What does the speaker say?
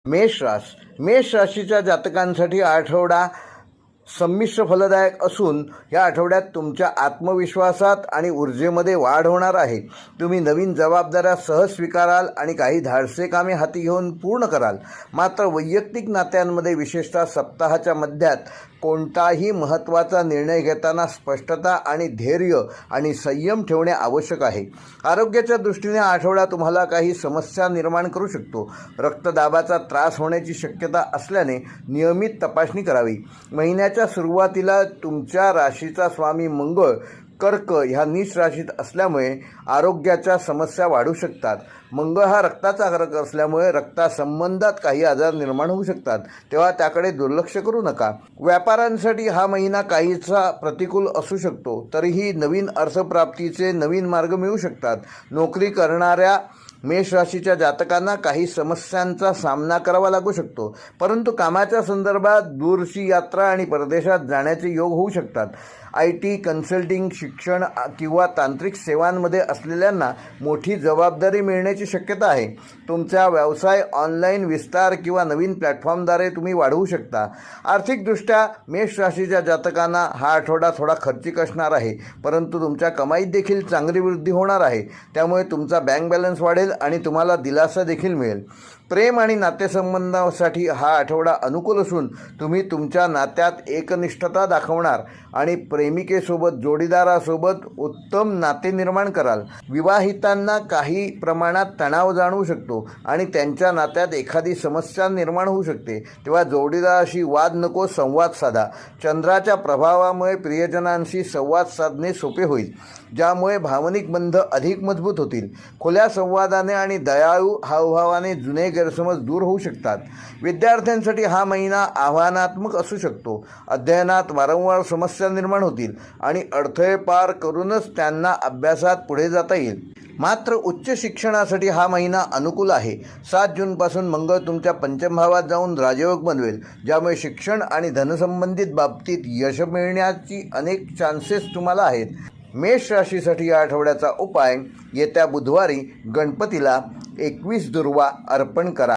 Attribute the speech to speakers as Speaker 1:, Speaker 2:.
Speaker 1: मेष राशीच्या जातकांसाठी हा आठवडा संमिश्र फलदायक असून या आठवड्यात तुमच्या आत्मविश्वासात आणि ऊर्जेमध्ये वाढ होणार आहे. तुम्ही नवीन जबाबदाऱ्या सहज स्वीकाराल आणि काही धाडसे कामे हाती घेऊन पूर्ण कराल. मात्र वैयक्तिक नात्यांमध्ये विशेषतः सप्ताहाच्या मध्यात कोणताही महत्त्वाचा निर्णय घेताना स्पष्टता आणि धैर्य आणि संयम ठेवणे आवश्यक आहे. आरोग्याच्या दृष्टीने हा आठवडा तुम्हाला काही समस्या निर्माण करू शकतो. रक्तदाबाचा त्रास होण्याची शक्यता असल्याने नियमित तपासणी करावी. महिन्याच्या सुरुवातीला तुमच्या राशीचा स्वामी मंगळ कर्क ह्या नीच राशीत असल्यामुळे आरोग्याच्या समस्या वाढू शकतात. मंगळ हा रक्ताचा कारक असल्यामुळे रक्तासंबंधात काही आजार निर्माण होऊ शकतात, तेव्हा त्याकडे दुर्लक्ष करू नका. व्यापाऱ्यांसाठी हा महिना काहीसा प्रतिकूल असू शकतो, तरीही नवीन अर्थप्राप्तीचे नवीन मार्ग मिळू शकतात. नोकरी करणाऱ्या मेष राशीच्या जातकांना काही समस्यांचा सामना करावा लागू शकतो, परंतु कामाच्या संदर्भात दूरची यात्रा आणि परदेशात जाण्याचे योग होऊ शकतात. IT, कन्सल्टिंग, शिक्षण किंवा तांत्रिक सेवांमध्ये असलेल्यांना मोठी जबाबदारी मिळण्याची शक्यता आहे. तुमचा व्यवसाय ऑनलाईन विस्तार किंवा नवीन प्लॅटफॉर्मद्वारे तुम्ही वाढवू शकता. आर्थिकदृष्ट्या मेष राशीच्या जातकांना हा आठवडा थोडा खर्चिक असणार आहे, परंतु तुमच्या कमाईत देखील चांगली वृद्धी होणार आहे. त्यामुळे तुमचा बँक बॅलन्स वाढेल आणि तुम्हाला दिलासा देखील मिळेल. प्रेम आणि नातेसंबंधासाठी हा आठवडा अनुकूल असून तुम्ही तुमच्या नात्यात एकनिष्ठता दाखवणार आणि प्रेमिकेसोबत जोडीदारासोबत उत्तम नाते निर्माण कराल. विवाहितांना काही प्रमाणात तणाव जाणवू शकतो आणि त्यांच्या नात्यात एखादी समस्या निर्माण होऊ शकते, तेव्हा जोडीदाराशी वाद नको, संवाद साधा. चंद्राच्या प्रभावामुळे प्रियजनांशी संवाद साधणे सोपे होईल, ज्यामुळे भावनिक बंध अधिक मजबूत होतील. खुल्या संवादाने आणि दयाळू हावभावाने जुने गैरसमज दूर होऊ शकतात. विद्यार्थ्यांसाठी हा महिना आव्हानात्मक असू शकतो. अध्ययनात वारंवार समस्या निर्माण होतील आणि अडथळे पार करूनच त्यांना अभ्यासात पुढे जाता येईल. मात्र उच्च शिक्षणासाठी हा महिना अनुकूल आहे. 7 जूनपासून मंगळ तुमच्या पंचम भावात जाऊन राजयोग बनवेल, ज्यामुळे शिक्षण आणि धनसंबंधित बाबतीत यश मिळण्याची अनेक चान्सेस तुम्हाला आहेत. मेष राशीसाठी या आठवड्याचा उपाय: येत्या बुधवारी गणपतीला 21 दुर्वा अर्पण करा.